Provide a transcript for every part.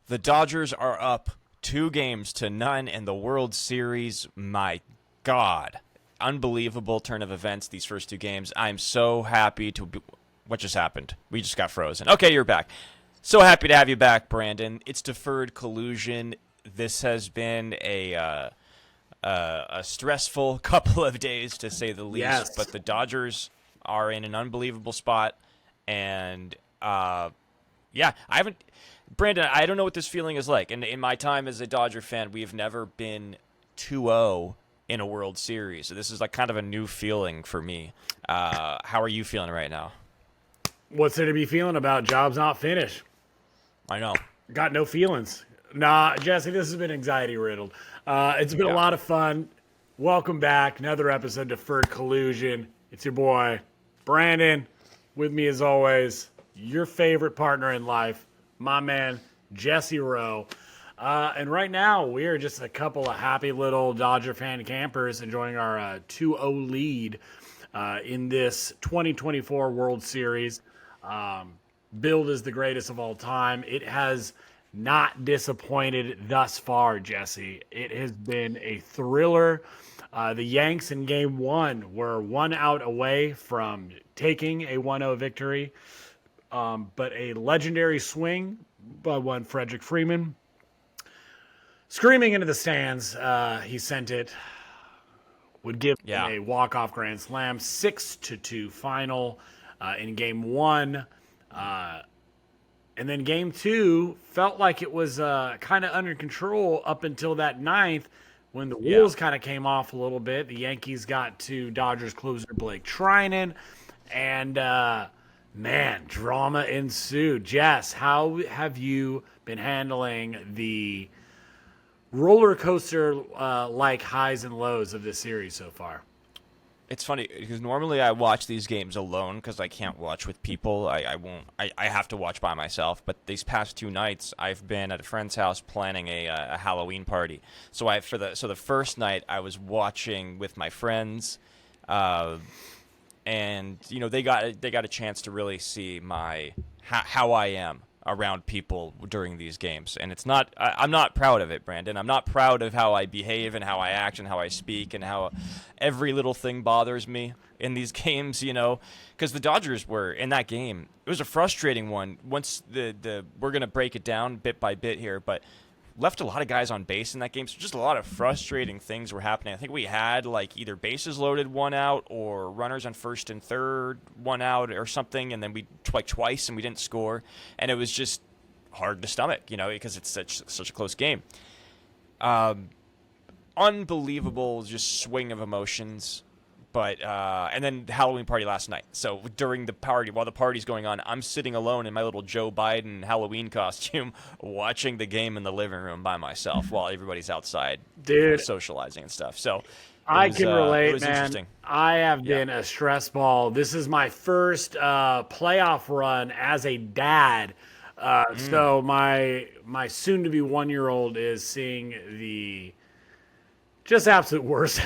The Dodgers are up 2-0 in the World Series. My God. Unbelievable turn of events these first 2 games. I'm so happy to be... What just happened? We just got frozen. Okay, you're back. So happy to have you back, Brandon. It's deferred collusion. This has been a stressful couple of days, to say the least. Yes. But the Dodgers are in an unbelievable spot. And, I haven't... Brandon, I don't know what this feeling is like. And in my time as a Dodger fan, we have never been 2-0 in a World Series. So this is like kind of a new feeling for me. How are you feeling right now? What's there to be feeling about? Job's not finished. I know. Got no feelings. Nah, Jesse, this has been anxiety-riddled. It's been a lot of fun. Welcome back. Another episode of Deferred Collusion. It's your boy, Brandon. With me, as always, your favorite partner in life, my man, Jesse Rowe. And right now, we are just a couple of happy little Dodger fan campers enjoying our 2-0 lead in this 2024 World Series. Build is the greatest of all time. It has not disappointed thus far, Jesse. It has been a thriller. The Yanks in Game 1 were 1 out away from taking a 1-0 victory. But a legendary swing by one Freddie Freeman. Screaming into the stands, he sent it. Would give him a walk-off grand slam. 6-2 final in Game 1. And then Game 2 felt like it was kind of under control up until that 9th when the wheels kind of came off a little bit. The Yankees got to Dodgers closer Blake Trinan. And... man, drama ensued. Jess, how have you been handling the roller coaster like highs and lows of this series so far? It's funny because normally I watch these games alone because I can't watch with people. I have to watch by myself. But these past 2 nights, I've been at a friend's house planning a Halloween party. So the first night I was watching with my friends. And they got a chance to really see how I am around people during these games, and I'm not proud of it, Brandon. I'm not proud of how I behave and how I act and how I speak and how every little thing bothers me in these games. Because the Dodgers were in that game. It was a frustrating one. Once we're gonna break it down bit by bit here, but left a lot of guys on base in that game, so just a lot of frustrating things were happening. I think we had either bases loaded 1 out or runners on first and third 1 out or something, and then we twice and we didn't score, and it was just hard to stomach, because it's such a close game. Unbelievable, just swing of emotions. But and then the Halloween party last night. So during the party, while the party's going on, I'm sitting alone in my little Joe Biden Halloween costume, watching the game in the living room by myself while everybody's outside, socializing and stuff. So I can relate, man. I have been a stress ball. This is my first playoff run as a dad. So my soon-to-be 1-year-old is seeing the just absolute worst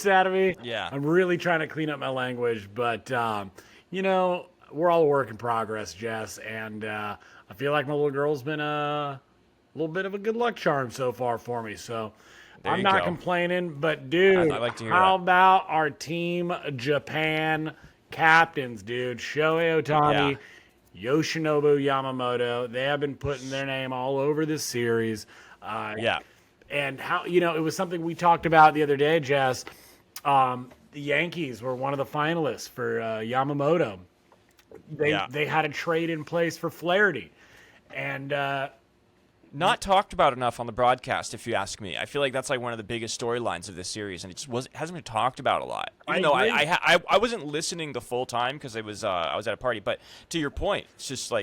out of me. Yeah. I'm really trying to clean up my language, but, we're all a work in progress, Jess, and I feel like my little girl's been a little bit of a good luck charm so far for me, so I'm not complaining, but, dude, how about our Team Japan captains, dude? Shohei Ohtani, Yoshinobu Yamamoto, they have been putting their name all over this series. And how, it was something we talked about the other day, Jess. The Yankees were one of the finalists for Yamamoto. They had a trade in place for Flaherty. And not talked about enough on the broadcast, if you ask me. I feel like that's one of the biggest storylines of this series, and it just hasn't been talked about a lot. Even though I wasn't listening the full time because I was at a party. But to your point, it's just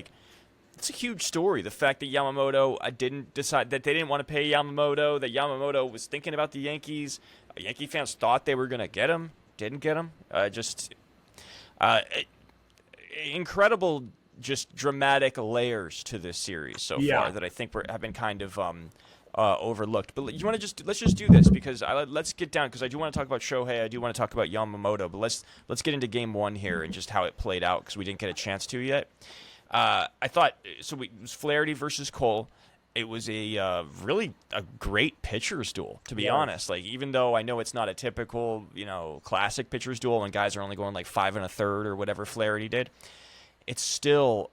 it's a huge story. The fact that Yamamoto didn't decide that they didn't want to pay Yamamoto, that Yamamoto was thinking about the Yankees. Yankee fans thought they were going to get him, didn't get him. Incredible, just dramatic layers to this series so far that I think have been kind of overlooked. But you want to let's just do this because let's get down because I do want to talk about Shohei. I do want to talk about Yamamoto. But let's get into Game 1 here and just how it played out because we didn't get a chance to yet. I thought so. It was Flaherty versus Cole, it was a really a great pitcher's duel, to be honest. Like, even though I know it's not a typical, classic pitcher's duel when guys are only going like 5 1/3 or whatever Flaherty did, it's still.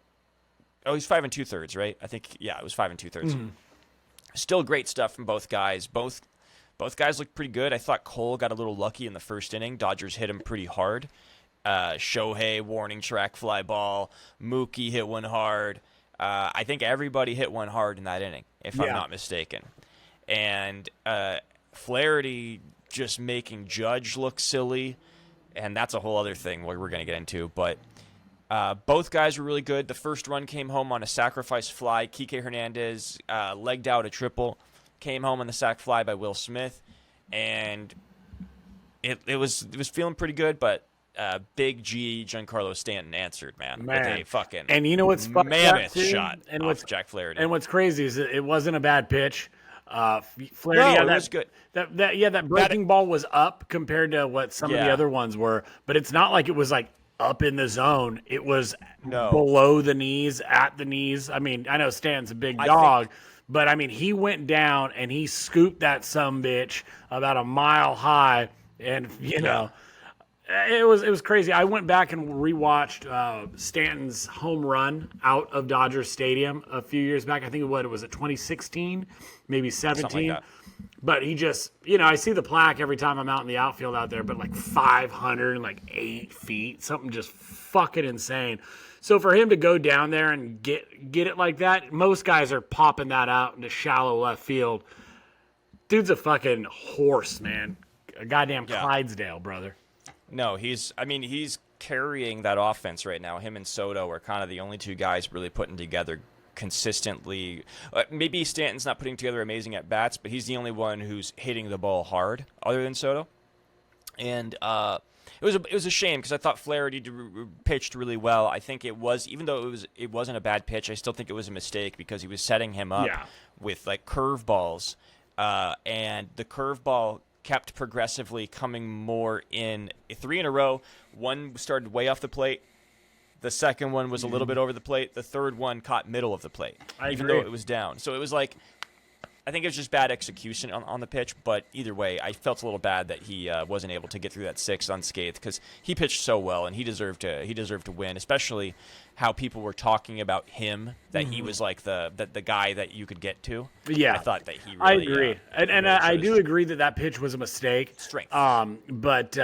Oh, he's 5 2/3, right? I think, yeah, it was 5 2/3. Mm-hmm. Still great stuff from both guys. Both guys looked pretty good. I thought Cole got a little lucky in the first inning. Dodgers hit him pretty hard. Shohei, warning track fly ball. Mookie hit one hard. I think everybody hit one hard in that inning, if I'm not mistaken. And Flaherty just making Judge look silly, and that's a whole other thing we're going to get into. But both guys were really good. The first run came home on a sacrifice fly. Kike Hernandez legged out a triple, came home on the sac fly by Will Smith, and it was feeling pretty good, but Big G Giancarlo Stanton answered, man, with a fucking and you know what's mammoth shot off Jack Flaherty. And what's crazy is it wasn't a bad pitch. Flaherty, it was good. That breaking ball was up compared to what some of the other ones were, but it's not like it was like up in the zone. It was below the knees, at the knees. I mean, I know Stanton's a big dog, but I mean, he went down and he scooped that sumbitch about a mile high, and it was crazy. I went back and rewatched Stanton's home run out of Dodger Stadium a few years back. I think it was 2016, maybe 17. Like, but he just, I see the plaque every time I'm out in the outfield out there, but like 508 feet, something just fucking insane. So for him to go down there and get it like that, most guys are popping that out into shallow left field. Dude's a fucking horse, man. A goddamn Clydesdale, brother. No, he's carrying that offense right now. Him and Soto are kind of the only two guys really putting together consistently. Maybe Stanton's not putting together amazing at bats, but he's the only one who's hitting the ball hard, other than Soto. And it was a shame because I thought Flaherty pitched really well. I think it was, even though it wasn't a bad pitch, I still think it was a mistake because he was setting him up with like curveballs, and the curveball kept progressively coming more in 3 in a row. One started way off the plate. The second one was a little bit over the plate. The third one caught middle of the plate, even though it was down. So it was like, I think it was just bad execution on the pitch. But either way, I felt a little bad that he wasn't able to get through that 6th unscathed because he pitched so well and he deserved to win. Especially how people were talking about him, that he was like the guy that you could get to. Yeah, I thought that he. Really, I agree, and I do agree that pitch was a mistake. Strength. But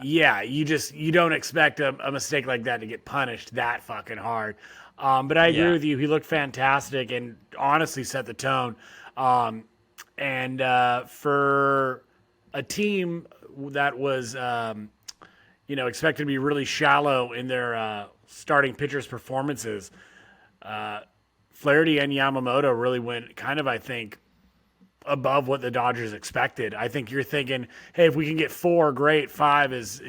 you don't expect a mistake like that to get punished that fucking hard. But I agree with you. He looked fantastic and honestly set the tone. And for a team that was, expected to be really shallow in their starting pitchers' performances, Flaherty and Yamamoto really went kind of, I think, above what the Dodgers expected. I think you're thinking, hey, if we can get 4, great. 5 is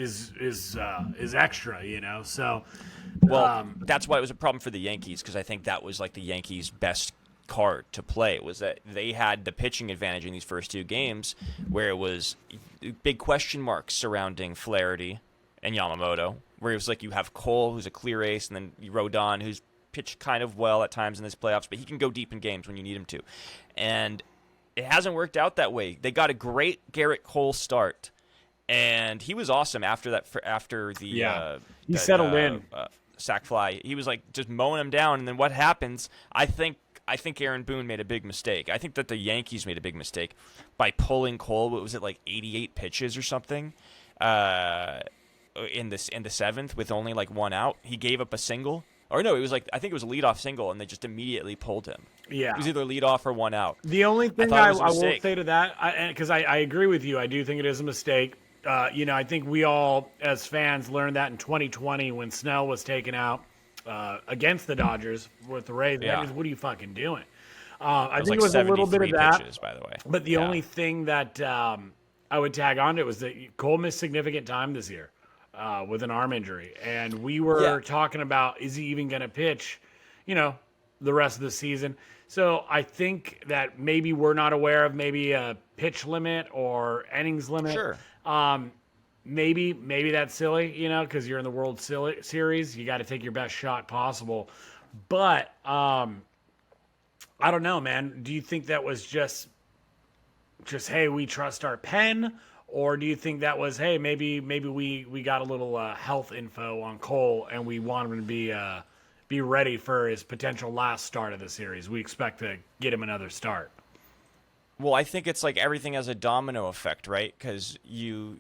extra, So, that's why it was a problem for the Yankees, because I think that was like the Yankees' best card to play, was that they had the pitching advantage in these first 2 games, where it was big question marks surrounding Flaherty and Yamamoto, where it was like you have Cole, who's a clear ace, and then Rodon, who's pitched kind of well at times in this playoffs, but he can go deep in games when you need him to. And it hasn't worked out that way. They got a great Garrett Cole start, and he was awesome after the he settled in sac fly. He was like just mowing him down, and then what happens? I think Aaron Boone made a big mistake. I think that the Yankees made a big mistake by pulling Cole. What was it, like 88 pitches or something? In the 7th with only like 1 out, he gave up a single. Or no, it was like, I think it was a leadoff single, and they just immediately pulled him. Yeah, it was either leadoff or 1 out. The only thing I will say to that, because I agree with you, I do think it is a mistake. I think we all as fans learned that in 2020 when Snell was taken out against the Dodgers with the Rays. Yeah. What are you fucking doing? I think like it was a little bit of that. Pitches, by the way. But the only thing that I would tag on to it was that Cole missed significant time this year with an arm injury. And we were talking about, is he even going to pitch, the rest of the season? So I think that maybe we're not aware of maybe a pitch limit or innings limit. Sure. Maybe that's silly, because you're in the World Series. You got to take your best shot possible. But I don't know, man. Do you think that was just hey, we trust our pen, or do you think that was hey, maybe we got a little health info on Cole and we want him to be ready for his potential last start of the series? We expect to get him another start. Well, I think it's like everything has a domino effect, right? Because you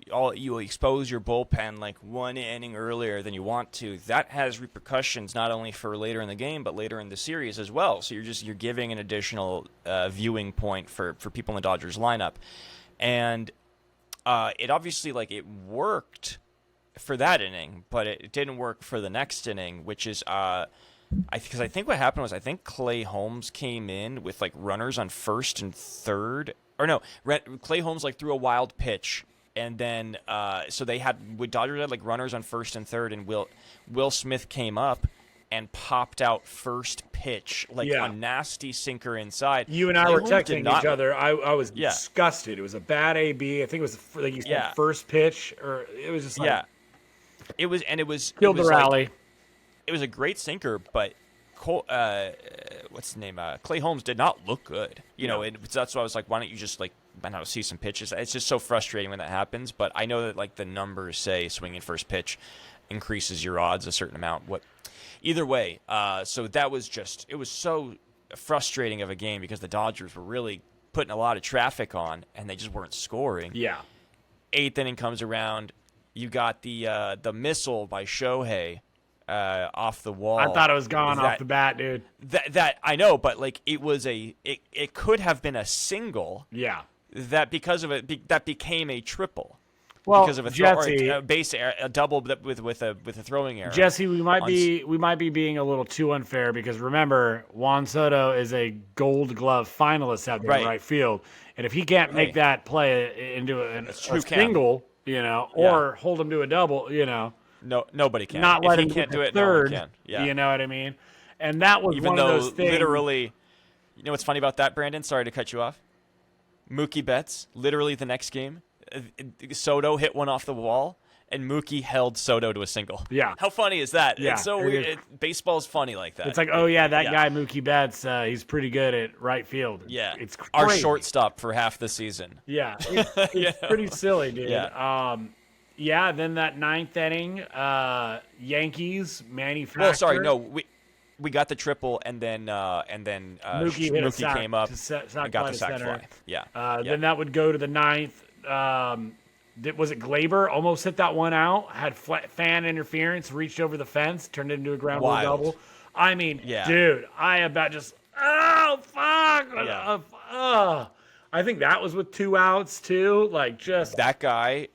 expose your bullpen like one inning earlier than you want to. That has repercussions not only for later in the game but later in the series as well. So you're giving an additional viewing point for people in the Dodgers lineup, and it obviously like it worked for that inning, but it didn't work for the next inning, which is because I think what happened was I think Clay Holmes came in with like runners on first and third, or no, Clay Holmes like threw a wild pitch, and then so Dodgers had like runners on first and third, and Will Smith came up and popped out first pitch like a nasty sinker inside. You and I were texting each other. I was disgusted. It was a bad AB. I think it was like you said first pitch, or it was just like it was killed the rally. It was a great sinker, but what's the name? Clay Holmes did not look good. That's why I was like, why don't you just like see some pitches? It's just so frustrating when that happens. But I know that like the numbers say swinging first pitch increases your odds a certain amount. Either way, so that was it was so frustrating of a game because the Dodgers were really putting a lot of traffic on and they just weren't scoring. Yeah. Eighth inning comes around. You got the missile by Shohei. Off the wall. I thought it was gone off the bat, dude. That I know, but like it could have been a single. Yeah. That because of it, that became a triple. Well, because of a double with a throwing error. Jesse, we might be being a little too unfair because remember, Juan Soto is a Gold Glove finalist out there in right field, and if he can't make that play into a single, or hold him to a double, No, nobody can. Not let him can't do it. Third, no one can. Yeah. You know what I mean? And that was even one though of those things. Literally, you know what's funny about that, Brandon? Sorry to cut you off. Mookie Betts, literally the next game, Soto hit one off the wall, and Mookie held Soto to a single. Yeah. How funny is that? Yeah, it's so weird. Baseball's funny like that. It's like, guy Mookie Betts, he's pretty good at right field. Yeah. It's crazy. Our shortstop for half the season. Yeah. It's pretty silly, dude. Yeah. Then that ninth inning, Yankees manufactured. Well, sorry, no, we got the triple, and then Mookie came up and got the sac fly. Yeah. Then that would go to the ninth. Was it Glaber? Almost hit that one out. Had fan interference, reached over the fence, turned it into a ground rule double. I mean, dude, I about just fuck. Yeah. I think that was with 2 outs too. Like just that guy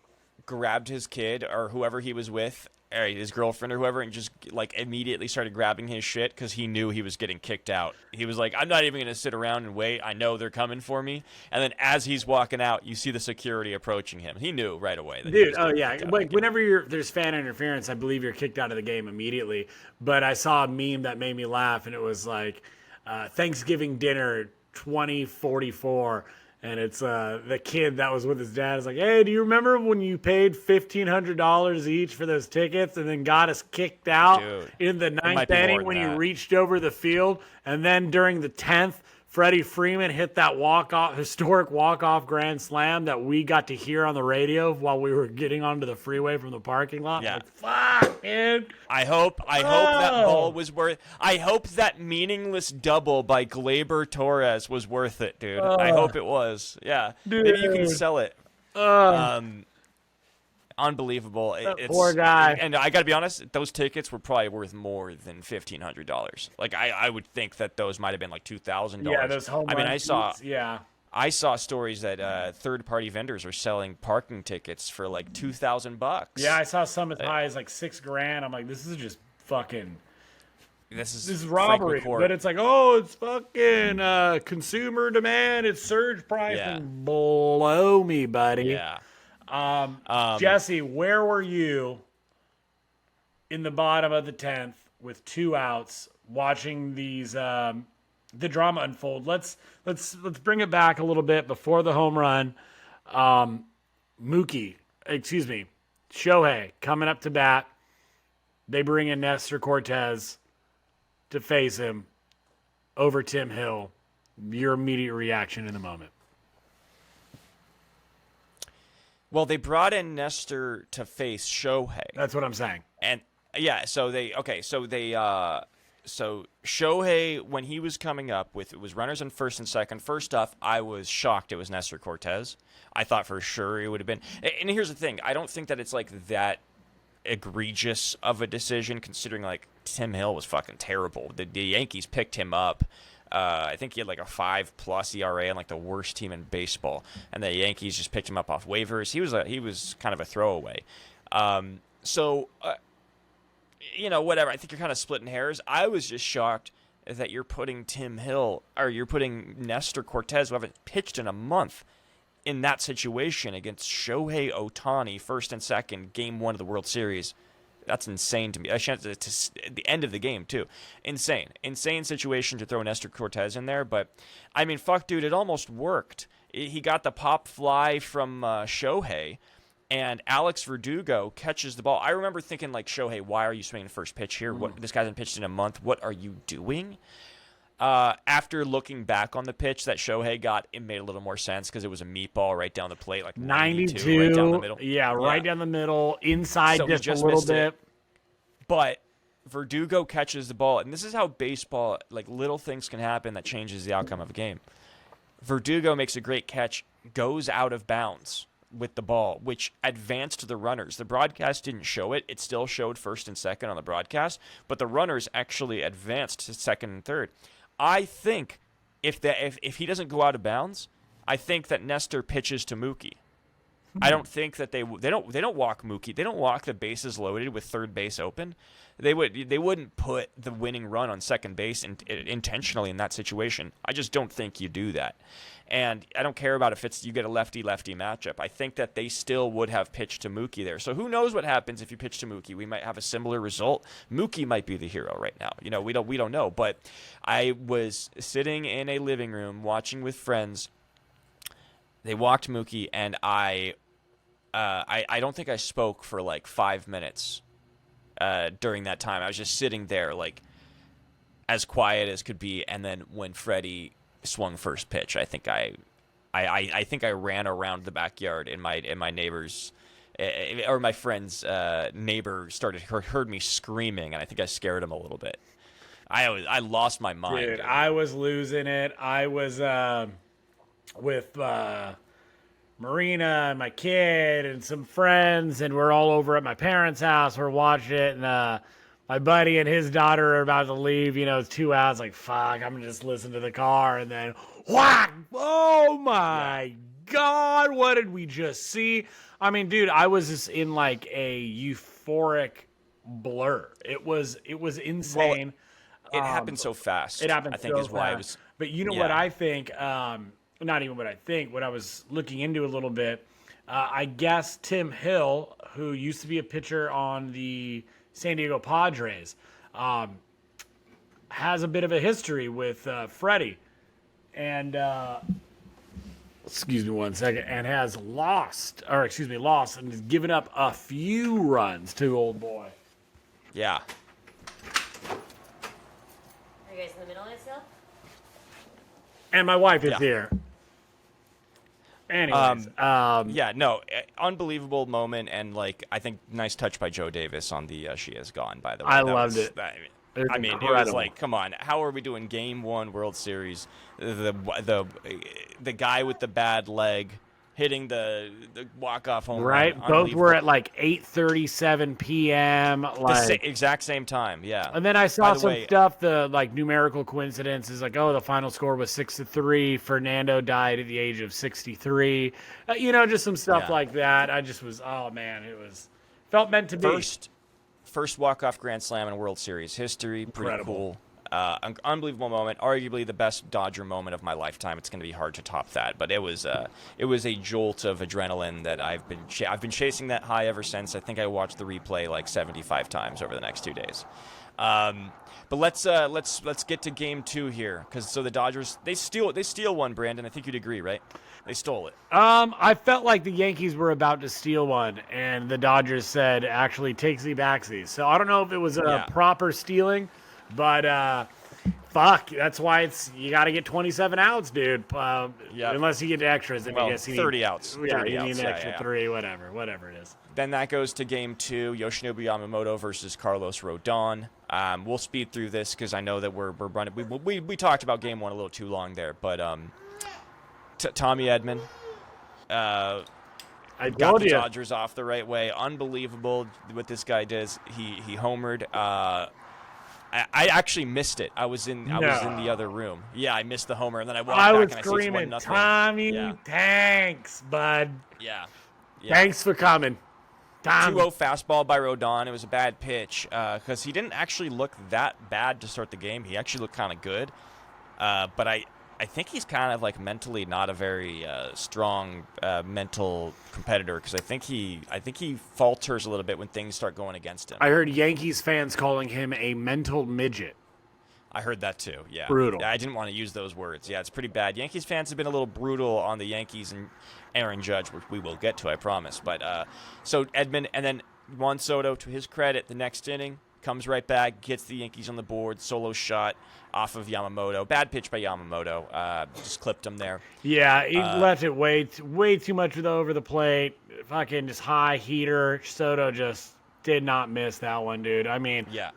grabbed his kid or whoever he was with, or his girlfriend or whoever, and just like immediately started grabbing his shit because he knew he was getting kicked out. He was like, I'm not even going to sit around and wait. I know they're coming for me. And then as he's walking out, you see the security approaching him. He knew right away. That dude, like whenever there's fan interference, I believe you're kicked out of the game immediately. But I saw a meme that made me laugh, and it was like Thanksgiving dinner 2044. And it's the kid that was with his dad is like, hey, do you remember when you paid $1,500 each for those tickets and then got us kicked out in the ninth inning when you reached over the field? And then during the 10th, Freddie Freeman hit that historic walk-off grand slam that we got to hear on the radio while we were getting onto the freeway from the parking lot. Yeah. Like, fuck, dude. I hope that ball was worth. I hope that meaningless double by Glaber Torres was worth it, dude. I hope it was. Yeah, dude. Maybe you can sell it. Unbelievable. It's, poor guy. And I got to be honest, those tickets were probably worth more than $1,500. Like I would think that those might have been like $2,000. Yeah, those home run seats, I saw stories that third-party vendors are selling parking tickets for like $2,000. Yeah, I saw some as high as like $6,000. I'm like, this is just fucking. This is robbery. But it's like, it's fucking consumer demand. It's surge pricing. Yeah. Blow me, buddy. Yeah. Jesse, where were you in the bottom of the 10th with 2 outs watching these the drama unfold? Let's bring it back a little bit before the home run. Shohei coming up to bat. They bring in Nestor Cortes to face him over Tim Hill. Your immediate reaction in the moment. Well, they brought in Nestor to face Shohei. That's what I'm saying. And yeah, so Shohei, when he was coming up with, it was runners on first and second. First off, I was shocked it was Nestor Cortes. I thought for sure it would have been. And here's the thing: I don't think that it's like that egregious of a decision, considering like Tim Hill was fucking terrible. The Yankees picked him up. I think he had like a 5+ ERA and like the worst team in baseball, and the Yankees just picked him up off waivers. He was kind of a throwaway. Whatever. I think you're kind of splitting hairs. I was just shocked that you're putting you're putting Nestor Cortes, who haven't pitched in a month, in that situation against Shohei Ohtani, first and second, game 1 of the World Series. That's insane to me. A chance to the end of the game, too. Insane situation to throw Nestor Cortes in there. But, I mean, fuck, dude, it almost worked. He got the pop fly from Shohei, and Alex Verdugo catches the ball. I remember thinking, like, Shohei, why are you swinging first pitch here? This guy hasn't pitched in a month. What are you doing? After looking back on the pitch that Shohei got, it made a little more sense because it was a meatball right down the plate, like 92 right down the middle. Yeah, right down the middle, inside so just a little bit. But Verdugo catches the ball, and this is how baseball, like little things can happen that changes the outcome of a game. Verdugo makes a great catch, goes out of bounds with the ball, which advanced the runners. The broadcast didn't show it. It still showed first and second on the broadcast, but the runners actually advanced to second and third. I think if he doesn't go out of bounds, I think that Nestor pitches to Mookie. I don't think that they don't walk Mookie. They don't walk the bases loaded with third base open. They wouldn't put the winning run on second base intentionally in that situation. I just don't think you do that. And I don't care about if you get a lefty-lefty matchup. I think that they still would have pitched to Mookie there. So who knows what happens if you pitch to Mookie? We might have a similar result. Mookie might be the hero right now. We don't know. But I was sitting in a living room watching with friends. They walked Mookie, and I don't think I spoke for like 5 minutes during that time. I was just sitting there like as quiet as could be. And then when Freddie swung first pitch, I think I ran around the backyard in my neighbor's or my friend's neighbor heard me screaming, and I think I scared him a little bit. I lost my mind. Dude, I was losing it. I was with Marina and my kid and some friends, and we're all over at my parents' house. We're watching it, and my buddy and his daughter are about to leave. It's 2 hours. Like, fuck, I'm going to just listen to the car. And then, whack! Oh, my God. What did we just see? I mean, dude, I was just in, like, a euphoric blur. It was insane. Well, it happened so fast. It happened I think so is why fast. it was. But you know what I think? Not even what I think. What I was looking into a little bit. I guess Tim Hill, who used to be a pitcher on the San Diego Padres, has a bit of a history with Freddie, and excuse me one second, and has lost, and has given up a few runs to old boy. Yeah. Are you guys in the middle of it still? And my wife is here. Anyways, unbelievable moment, and like I think nice touch by Joe Davis on the "She Is Gone." By the way, I loved it. It was like, come on, how are we doing Game 1 World Series? The guy with the bad leg hitting the walk-off home run. Right, both were at like 8:37 p.m. Like exact same time, yeah. And then I saw some stuff, the like numerical coincidences, like the final score was 6-3. Fernando died at the age of 63. Just some stuff like that. I just was, oh man, felt meant to be. First walk-off grand slam in World Series history. Pretty cool. Unbelievable moment. Arguably the best Dodger moment of my lifetime. It's going to be hard to top that, but it was a jolt of adrenaline that I've been chasing that high ever since. I think I watched the replay like 75 times over the next 2 days. But let's get to Game 2 here, because the Dodgers they steal one. Brandon, I think you'd agree, right? They stole it. I felt like the Yankees were about to steal one, and the Dodgers said, actually, takesy backsies. So I don't know if it was a proper stealing, but Fuck, that's why you got to get 27 outs, dude. Unless you get extras, then Well, I guess you 30 need, outs. Yeah, 30 you need outs. an extra 3, whatever it is. Then that goes to game 2, Yoshinobu Yamamoto versus Carlos Rodon. We'll speed through this because I know that we're running. We talked about game 1 a little too long there, but Tommy Edman got the Dodgers off the right way. Unbelievable what this guy does. He homered. I actually missed it. I was in the other room. Yeah, I missed the homer, and then I walked back and I screaming, see it's 1-0. Tommy, thanks, bud. Yeah. Thanks for coming. 2-0 fastball by Rodon. It was a bad pitch because he didn't actually look that bad to start the game. He actually looked kind of good. But I think he's kind of like mentally not a very strong mental competitor because I think he falters a little bit when things start going against him. I heard Yankees fans calling him a mental midget. I heard that too, yeah. Brutal. I didn't want to use those words. Yeah, it's pretty bad. Yankees fans have been a little brutal on the Yankees and Aaron Judge, which we will get to, I promise. But so Edman, and then Juan Soto, to his credit, the next inning, comes right back, gets the Yankees on the board, solo shot off of Yamamoto. Bad pitch by Yamamoto. Just clipped him there. Yeah, he left it way too much over the plate. Fucking just high heater. Soto just did not miss that one, dude. I mean, Yeah.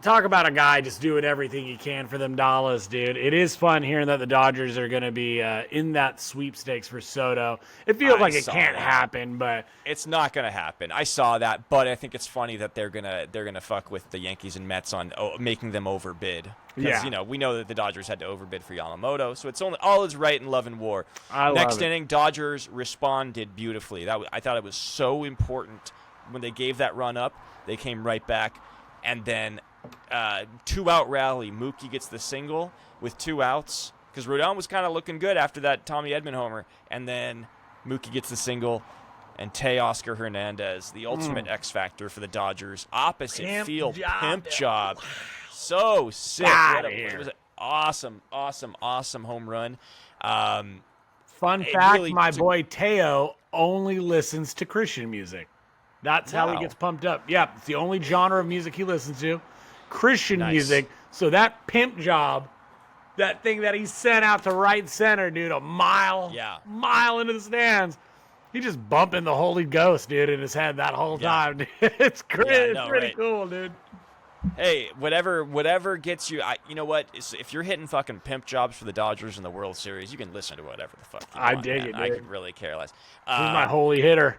talk about a guy just doing everything he can for them dollars, dude. It is fun hearing that the Dodgers are going to be in that sweepstakes for Soto. It feels like it can't happen, but it's not going to happen. I saw that, but I think it's funny that they're gonna fuck with the Yankees and Mets on making them overbid. Because we know that the Dodgers had to overbid for Yamamoto, so it's only all is right in love and war. Next inning, Dodgers responded beautifully. I thought it was so important when they gave that run up. They came right back, and then 2-out rally. Mookie gets the single with 2 outs because Rodon was kind of looking good after that Tommy Edman homer, and then Mookie gets the single, and Teoscar Hernandez, the ultimate X factor for the Dodgers, opposite field pimp job. So sick. It was an awesome home run. Fun fact, my boy Teo only listens to Christian music. That's how he gets pumped up. Yeah, it's the only genre of music he listens to. Christian music. So that pimp job, that thing that he sent out to right center, dude, a mile into the stands, he just bumping the Holy Ghost, dude, in his head that whole time. Dude. It's great. It's pretty cool, dude. Hey, whatever gets you. You know what? If you're hitting fucking pimp jobs for the Dodgers in the World Series, you can listen to whatever the fuck you want. dig it, dude. I could really care less. He's my holy hitter.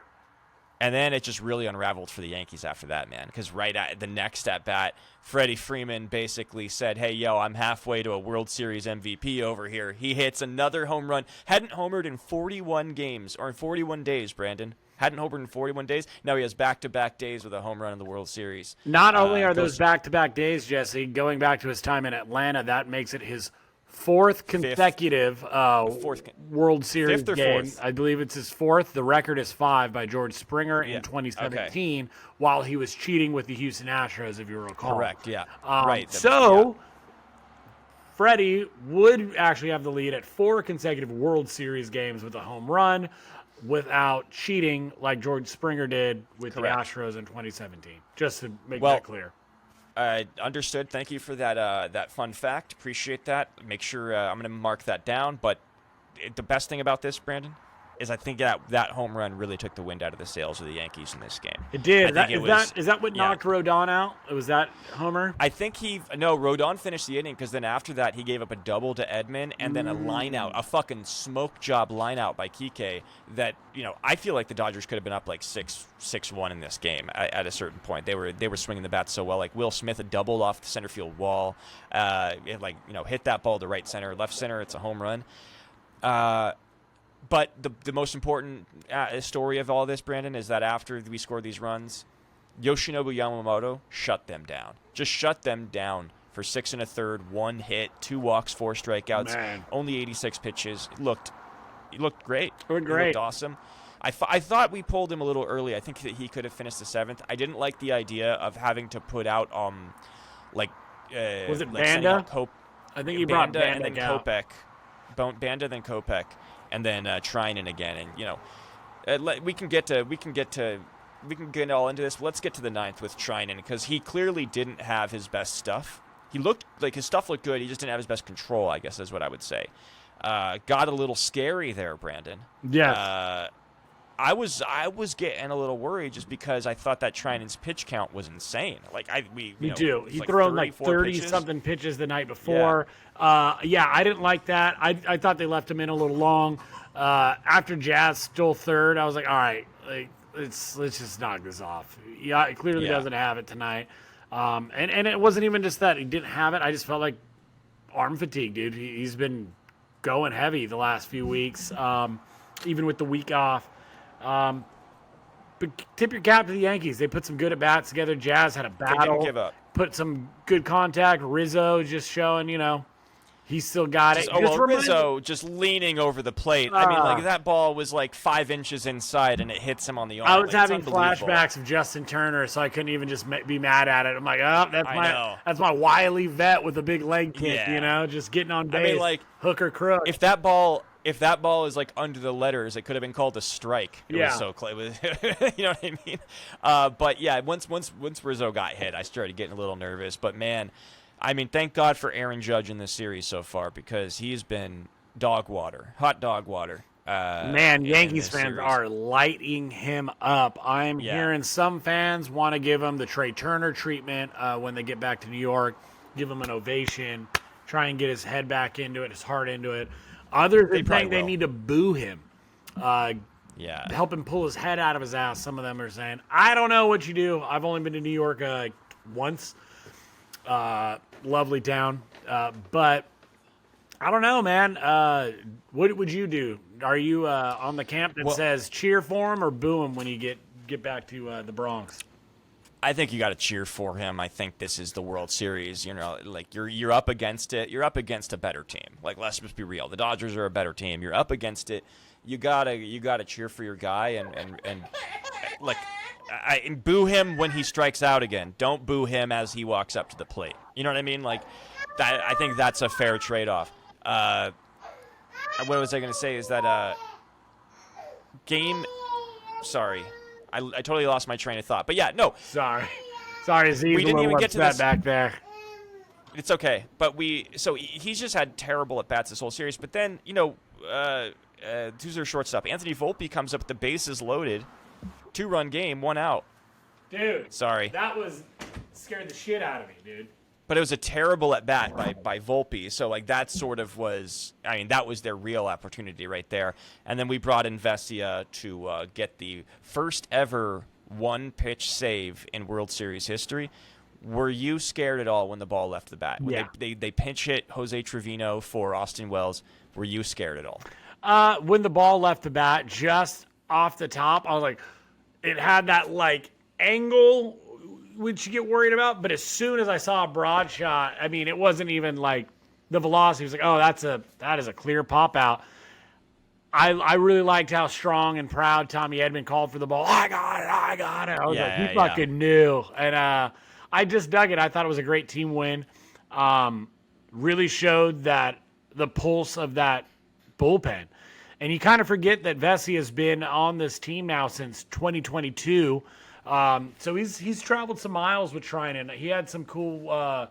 And then it just really unraveled for the Yankees after that, man. Because right at the next at bat, Freddie Freeman basically said, "Hey, yo, I'm halfway to a World Series MVP over here." He hits another home run. Hadn't homered in 41 games or in 41 days, Brandon. Hadn't homered in 41 days. Now he has back-to-back days with a home run in the World Series. Not only are those back-to-back days, Jesse, going back to his time in Atlanta, that makes it his fourth consecutive World Series game. Fourth? I believe it's his fourth. The record is 5 by George Springer in 2017 while he was cheating with the Houston Astros, if you recall. Correct, yeah. Freddie would actually have the lead at 4 consecutive World Series games with a home run without cheating like George Springer did with the Astros in 2017. Just to make that clear. Understood. Thank you for that fun fact. Appreciate that. Make sure I'm going to mark that down. But the best thing about this, Brandon, is I think that home run really took the wind out of the sails of the Yankees in this game. It did. Is that what knocked Rodon out? Was that homer? I think Rodon finished the inning because then after that he gave up a double to Edman and then a line out, a fucking smoke job line out by Kike that, I feel like the Dodgers could have been up like 6-1 in this game at a certain point. They were swinging the bat so well. Like Will Smith, a double off the center field wall, hit that ball to right center, left center. It's a home run. But the most important story of all this, Brandon, is that after we scored these runs, Yoshinobu Yamamoto shut them down. Just shut them down for 6 1/3, 1 hit, 2 walks, 4 strikeouts, only 86 pitches. He looked great. He looked awesome. I thought we pulled him a little early. I think that he could have finished the 7th. I didn't like the idea of having to put out was it Banda? I think he brought Banda and then out. Kopech. Banda, then Kopech. And then Treinen again, and we can get all into this. But let's get to the 9th with Treinen because he clearly didn't have his best stuff. he looked like his stuff looked good. He just didn't have his best control, I guess is what I would say. Got a little scary there, Brandon. Yes. I was getting a little worried just because I thought that Trinan's pitch count was insane. Like Me too. He thrown like 30 something pitches the night before. Yeah. I didn't like that. I thought they left him in a little long. After Jazz stole third, I was like, all right, like let's just knock this off. Yeah, it clearly doesn't have it tonight. And it wasn't even just that he didn't have it. I just felt like arm fatigue, dude. He's been going heavy the last few weeks, even with the week off. But tip your cap to the Yankees. They put some good at bats together. Jazz had a battle. Give up. Put some good contact. Rizzo just showing, he's still got it. Rizzo just leaning over the plate. I mean, like that ball was like 5 inches inside, and it hits him on the arm. I was having flashbacks of Justin Turner, so I couldn't even just be mad at it. I'm like, oh, that's my wily vet with a big leg kick. Just getting on base. I mean, like hook or crook. If that ball is like under the letters, it could have been called a strike. It was so close. You know what I mean? But yeah, once Rizzo got hit, I started getting a little nervous. But man, I mean, thank God for Aaron Judge in this series so far because he's been hot dog water. Man, Yankees fans are lighting him up. I'm hearing some fans want to give him the Trey Turner treatment when they get back to New York, give him an ovation, try and get his head back into it, his heart into it. Others are saying they need to boo him. Help him pull his head out of his ass. Some of them are saying, I don't know what you do. I've only been to New York once. Lovely town. But I don't know, man. What would you do? Are you on the camp that says cheer for him or boo him when you get back to the Bronx? I think you got to cheer for him. I think this is the World Series. Like you're up against it. You're up against a better team. Like let's just be real. The Dodgers are a better team. You're up against it. You gotta cheer for your guy and boo him when he strikes out again. Don't boo him as he walks up to the plate. You know what I mean? Like that. I think that's a fair trade-off. What was I going to say? Is that game? Sorry. I totally lost my train of thought. But yeah, no. Sorry, Z. We didn't even get to this back there. It's okay. But he's just had terrible at bats this whole series. But then who's their shortstop? Anthony Volpe comes up with the bases loaded, 2-run game, 1 out. Dude, sorry. That scared the shit out of me, dude. But it was a terrible at bat by Volpe. So like that sort of was. I mean, that was their real opportunity right there. And then we brought in Vesia to get the first ever 1-pitch save in World Series history. Were you scared at all when the ball left the bat? When they pinch hit Jose Trevino for Austin Wells. Were you scared at all? When the ball left the bat, just off the top, I was like, it had that like angle which you get worried about, but as soon as I saw a broad shot, I mean, it wasn't even like the velocity. It was like, oh, that is a clear pop out. I really liked how strong and proud Tommy Edman called for the ball. I got it. I was like, he fucking knew. And I just dug it. I thought it was a great team win. Really showed that the pulse of that bullpen. And you kind of forget that Vesia has been on this team now since 2022. So he's traveled some miles with Trinan. He had some cool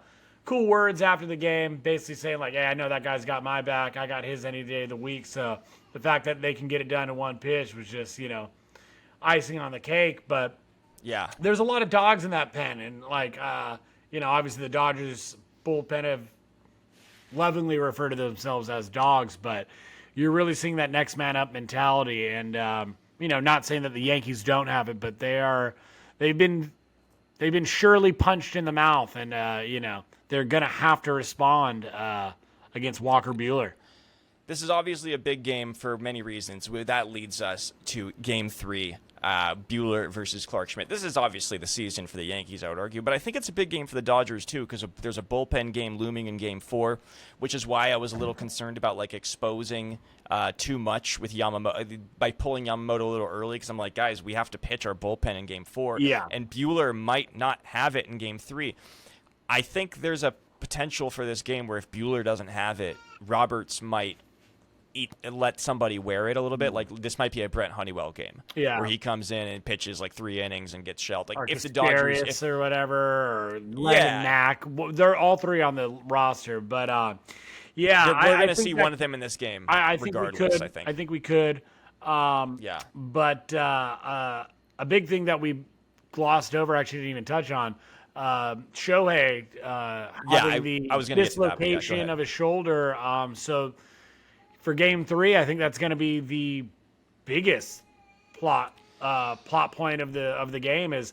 words after the game, basically saying like, "Hey, I know that guy's got my back. I got his any day of the week." So the fact that they can get it done in 1 pitch was just icing on the cake. But yeah, there's a lot of dogs in that pen, and like obviously the Dodgers bullpen have lovingly referred to themselves as dogs, but you're really seeing that next man up mentality, and not saying that the Yankees don't have it, but they've been surely punched in the mouth, and they're gonna have to respond against Walker Buehler. This is obviously a big game for many reasons. That leads us to Game 3, Buehler versus Clark Schmidt. This is obviously the season for the Yankees, I would argue, but I think it's a big game for the Dodgers too, because there's a bullpen game looming in Game 4, which is why I was a little concerned about like exposing too much with Yamamoto by pulling Yamamoto a little early, because I'm like, guys, we have to pitch our bullpen in Game 4, and Buehler might not have it in Game 3. I think there's a potential for this game where if Buehler doesn't have it, Roberts might let somebody wear it a little bit. Like this might be a Brent Honeywell game, Yeah. where he comes in and pitches like 3 innings and gets shelled. Like Or if the Dodgers, Casterius or whatever, or Yeah. Mack. They're all three on the roster, but yeah, we're going to think see that- one of them in this game. I think regardless, we could. I think we could. Yeah. But a big thing that we glossed over, actually didn't even touch on, Shohei having the I was gonna get to that, but yeah, go dislocation ahead. of his shoulder. So for Game 3, I think that's going to be the biggest plot point of the game is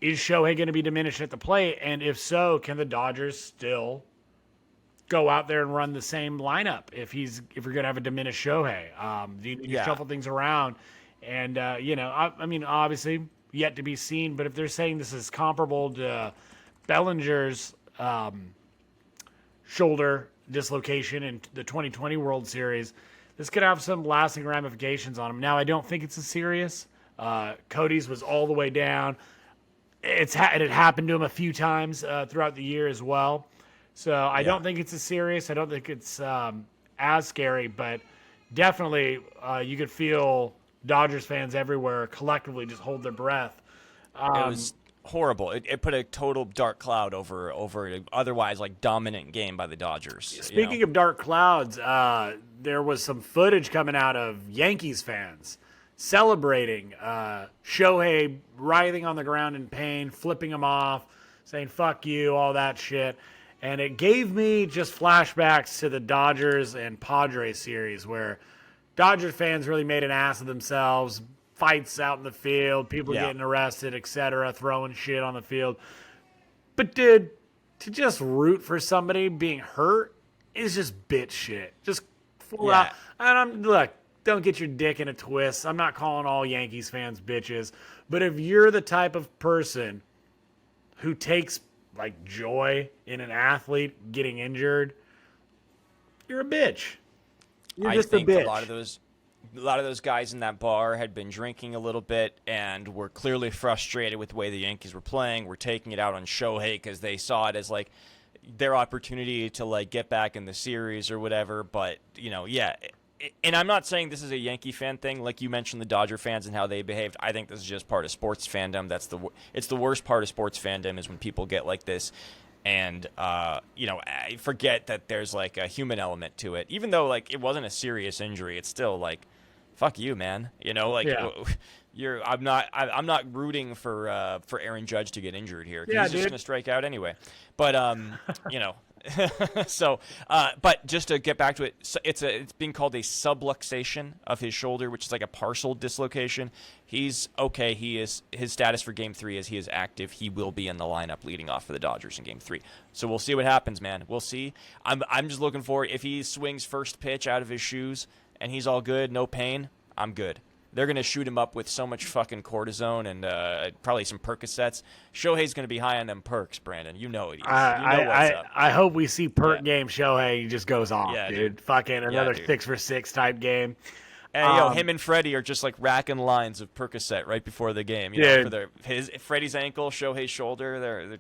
Shohei going to be diminished at the plate, and if so, can the Dodgers still go out there and run the same lineup if you're going to have a diminished Shohei? Do you need to shuffle things around? And I mean, obviously yet to be seen, but if they're saying this is comparable to Bellinger's shoulder dislocation in the 2020 World Series, this could have some lasting ramifications on him. Now, I don't think it's as serious. Cody's was all the way down. It had happened to him a few times throughout the year as well. So I don't think it's as serious. I don't think it's as scary, but definitely you could feel Dodgers fans everywhere collectively just hold their breath. It was horrible. It put a total dark cloud over an otherwise like dominant game by the Dodgers. Speaking of dark clouds, there was some footage coming out of Yankees fans celebrating Shohei writhing on the ground in pain, flipping him off, saying "fuck you," all that shit. And it gave me just flashbacks to the Dodgers and Padres series where Dodgers fans really made an ass of themselves, fights out in the field, people getting arrested, etc., throwing shit on the field. But dude, to just root for somebody being hurt is just bitch shit. Just full out. And look, don't get your dick in a twist. I'm not calling all Yankees fans bitches. But if you're the type of person who takes like joy in an athlete getting injured, you're a bitch. You're just a bitch. A lot of those guys in that bar had been drinking a little bit and were clearly frustrated with the way the Yankees were playing. Were taking it out on Shohei because they saw it as like their opportunity to like get back in the series or whatever. But and I'm not saying this is a Yankee fan thing, like you mentioned the Dodger fans and how they behaved. I think this is just part of sports fandom. It's the worst part of sports fandom is when people get like this, and I forget that there's like a human element to it. Even though like it wasn't a serious injury, it's still like, fuck you, man. I'm not rooting for Aaron Judge to get injured here. He's just gonna strike out anyway. But So, but just to get back to it, it's being called a subluxation of his shoulder, which is like a partial dislocation. He's okay. His status for Game 3 is he is active. He will be in the lineup leading off for the Dodgers in Game 3. So we'll see what happens, man. We'll see. I'm just looking for if he swings first pitch out of his shoes and he's all good, no pain, I'm good. They're going to shoot him up with so much fucking cortisone and probably some Percocets. Shohei's going to be high on them perks, Brandon. You know it. You know what's up. I hope we see game Shohei. He just goes off, dude. Fucking another 6-for-6 type game. And him and Freddie are just like racking lines of Percocet right before the game. You know, for Freddie's ankle, Shohei's shoulder. They're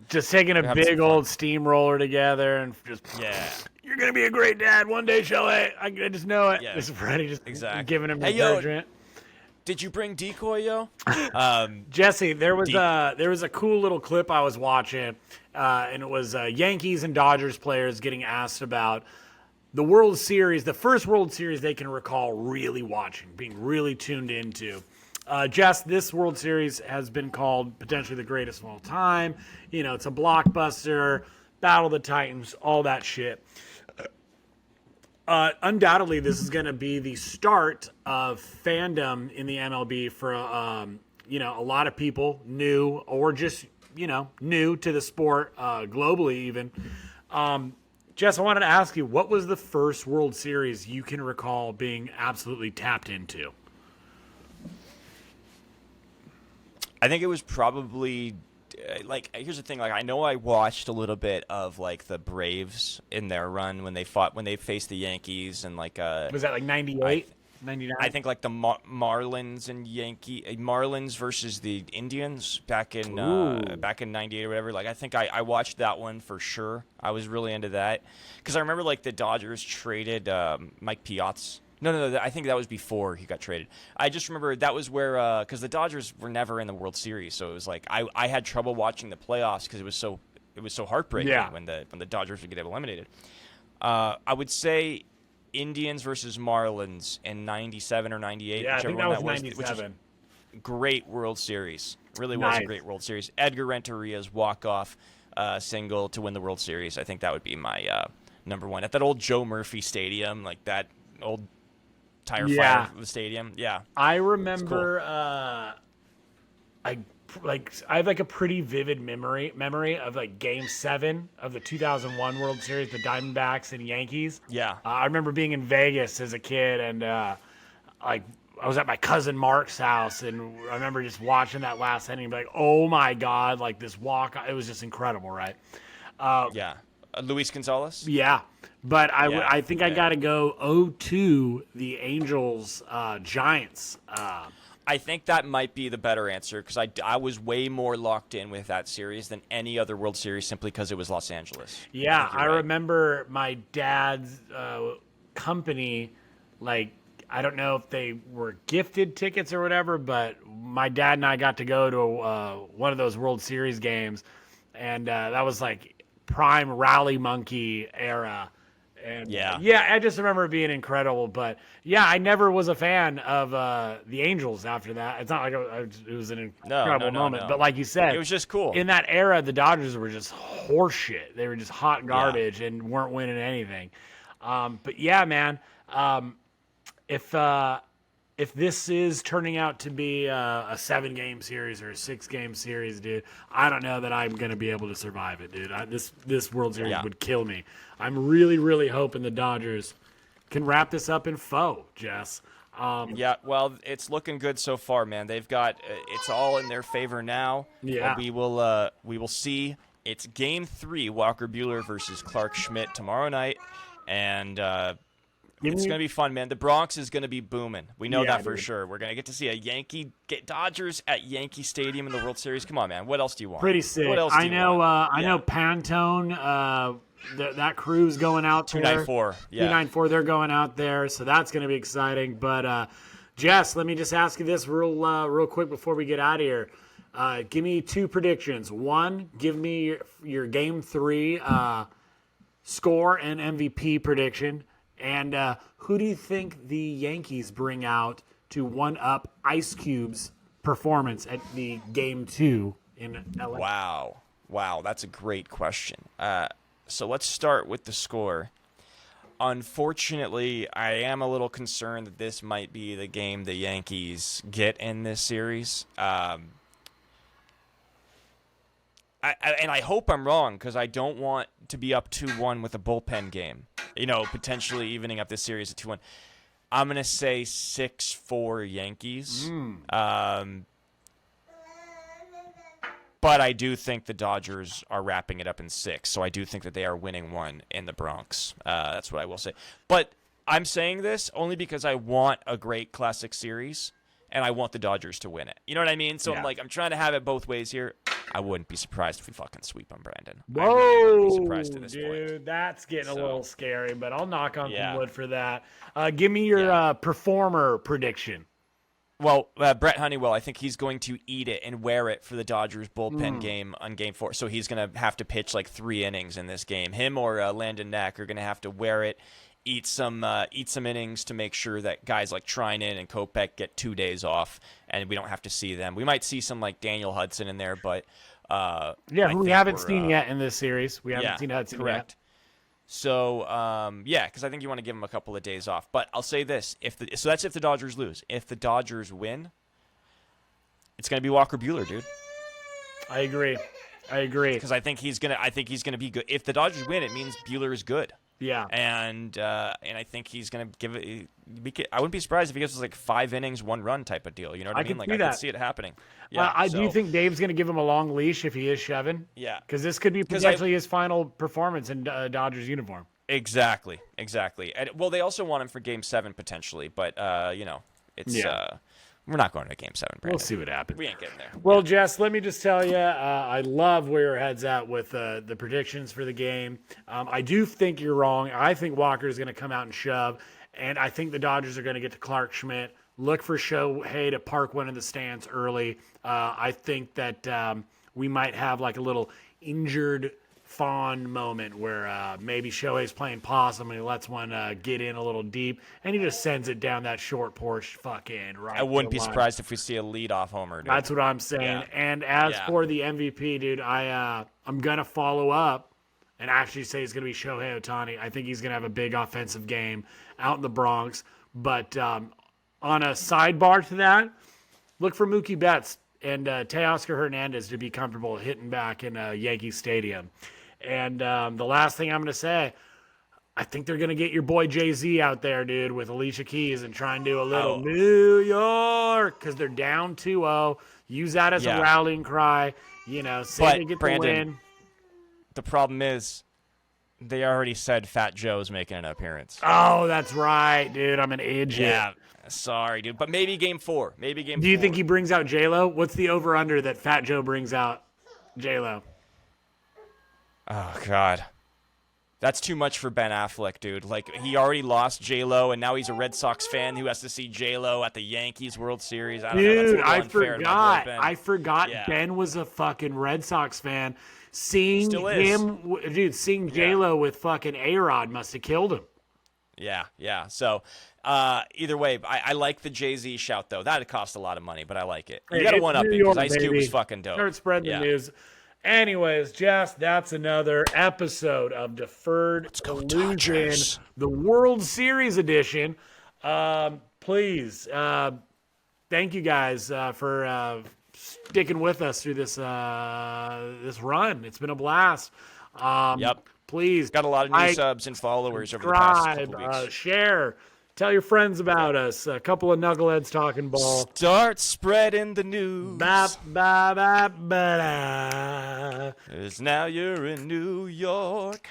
just taking a big old steamroller together and just You're gonna be a great dad one day, Shohei. I just know it. This is Freddie just giving him encouragement. Did you bring decoy, yo? Jesse, there was a cool little clip I was watching, and it was Yankees and Dodgers players getting asked about the World Series, the first World Series they can recall really watching, being really tuned into. Jess, this World Series has been called potentially the greatest of all time. You know, it's a blockbuster, Battle of the Titans, all that shit. Undoubtedly, this is going to be the start of fandom in the MLB for, a lot of people new or just, new to the sport, globally even. Jess, I wanted to ask you, what was the first World Series you can recall being absolutely tapped into? I think it was probably here's the thing. Like, I know I watched a little bit of like the Braves in their run when they faced the Yankees and was that like 98? 99. I think like the Marlins and Marlins versus the Indians back in '98 or whatever. Like I think I watched that one for sure. I was really into that because I remember like the Dodgers traded Mike Piazza. No, I think that was before he got traded. I just remember that was where because the Dodgers were never in the World Series, so it was like I had trouble watching the playoffs because it was so heartbreaking when the Dodgers would get eliminated. I would say Indians versus Marlins in '97 or '98. Yeah, I think that was '97. Which was great World Series. Really was a great World Series. Edgar Renteria's walk-off single to win the World Series. I think that would be my number one. At that old Joe Murphy Stadium, like that old tire fire of the stadium. Yeah. I remember I have like a pretty vivid memory of like Game 7 of the 2001 World Series, the Diamondbacks and Yankees. Yeah. I remember being in Vegas as a kid, and like I was at my cousin Mark's house, and I remember just watching that last inning and be like, oh my God, like this walk, it was just incredible, right? Yeah. Luis Gonzalez? Yeah. But I think I got to go 0-2, the Angels Giants. I think that might be the better answer because I was way more locked in with that series than any other World Series simply because it was Los Angeles. Yeah, I remember my dad's company, like, I don't know if they were gifted tickets or whatever, but my dad and I got to go to one of those World Series games, and that was like prime Rally Monkey era. And I just remember it being incredible. But yeah, I never was a fan of the Angels after that. It's not like it was an incredible moment. But like you said, it was just cool. In that era, the Dodgers were just horseshit. They were just hot garbage and weren't winning anything. But yeah, man, if this is turning out to be a 7-game series or a 6-game series, dude, I don't know that I'm going to be able to survive it, dude. This World Series would kill me. I'm really, really hoping the Dodgers can wrap this up in foe, Jess. Yeah, well, it's looking good so far, man. They've got it's all in their favor now. Yeah, we will see. It's Game 3, Walker Buehler versus Clark Schmidt tomorrow night, and it's going to be fun, man. The Bronx is going to be booming. We know that for sure. We're going to get to see a Dodgers at Yankee Stadium in the World Series. Come on, man. What else do you want? Pretty sick. What else do you want? I know Pantone, that crew's going out there. 294. Yeah. 294, they're going out there, so that's going to be exciting. But, Jess, let me just ask you this real quick before we get out of here. Give me 2 predictions. One, give me your Game 3 score and MVP prediction. And who do you think the Yankees bring out to one-up Ice Cube's performance at the Game 2 in LA? Wow, that's a great question. So let's start with the score. Unfortunately, I am a little concerned that this might be the game the Yankees get in this series. And I hope I'm wrong because I don't want to be up 2-1 with a bullpen game. Potentially evening up this series at 2-1. I'm going to say 6-4 Yankees. But I do think the Dodgers are wrapping it up in 6, so I do think that they are winning 1 in the Bronx. That's what I will say. But I'm saying this only because I want a great classic series, and I want the Dodgers to win it. You know what I mean? So I'm trying to have it both ways here. I wouldn't be surprised if we fucking sweep them, Brandon. Whoa, I really wouldn't be surprised at this dude, point. That's getting a little scary, but I'll knock on some wood for that. Give me your performer prediction. Well, Brett Honeywell, I think he's going to eat it and wear it for the Dodgers bullpen game on Game 4. So he's going to have to pitch like 3 innings in this game. Him or Landon Knack are going to have to wear it, eat some innings to make sure that guys like Trinan and Kopech get 2 days off, and we don't have to see them. We might see some like Daniel Hudson in there, but who we haven't seen yet in this series. We haven't seen Hudson yet. So, because I think you want to give them a couple of days off. But I'll say this: so that's if the Dodgers lose. If the Dodgers win, it's going to be Walker Buehler, dude. I agree. Because I think he's gonna be good. If the Dodgers win, it means Buehler is good. Yeah. And I think he's gonna give it. I wouldn't be surprised if he gives us like 5 innings, 1 run type of deal. You know what I mean? Like I can see it happening. Yeah. Do you think Dave's gonna give him a long leash if he is Chevin? Yeah. Because this could be potentially his final performance in Dodgers uniform. Exactly. And, well, they also want him for Game 7 potentially, but it's we're not going to Game 7. Brandon. We'll see what happens. We ain't getting there. Well, Jess, let me just tell you, I love where your head's at with the predictions for the game. I do think you're wrong. I think Walker is going to come out and shove, and I think the Dodgers are going to get to Clark Schmidt. Look for Shohei to park one in the stands early. I think that we might have like a little injured fawn moment where maybe Shohei's playing possum and he lets one get in a little deep and he just sends it down that short porch fucking right. I wouldn't be surprised if we see a leadoff homer, dude. That's what I'm saying. Yeah. And as for the MVP, dude, I'm gonna follow up and actually say it's gonna be Shohei Ohtani. I think he's gonna have a big offensive game out in the Bronx. But on a sidebar to that, look for Mookie Betts and Teoscar Hernandez to be comfortable hitting back in Yankee Stadium. And the last thing I'm going to say, I think they're going to get your boy Jay-Z out there, dude, with Alicia Keys and try and do a little New York because they're down 2-0. Use that as a rallying cry. Say they get Brandon, the win. The problem is they already said Fat Joe's making an appearance. Oh, that's right, dude. I'm an idiot. Yeah, sorry, dude. But maybe Game 4. Do you think he brings out J-Lo? What's the over-under that Fat Joe brings out J-Lo? Oh, God. That's too much for Ben Affleck, dude. Like, he already lost J-Lo, and now he's a Red Sox fan who has to see J-Lo at the Yankees World Series. I don't know. That's a little unfair to my boy Ben. I forgot Ben was a fucking Red Sox fan. Seeing J-Lo with fucking A-Rod must have killed him. Yeah. So, either way, I like the Jay-Z shout, though. That'd cost a lot of money, but I like it. You got to one-up it because Ice Cube was fucking dope. Start spreading the news. Anyways, Jess, that's another episode of Deferred Collusion, the World Series edition. Please, thank you guys for sticking with us through this this run. It's been a blast. Please, got a lot of new subs and followers over the past couple weeks. Share. Tell your friends about us. A couple of knuckleheads talking ball. Start spreading the news. Ba, ba, ba, ba, da. 'Cause now you're in New York.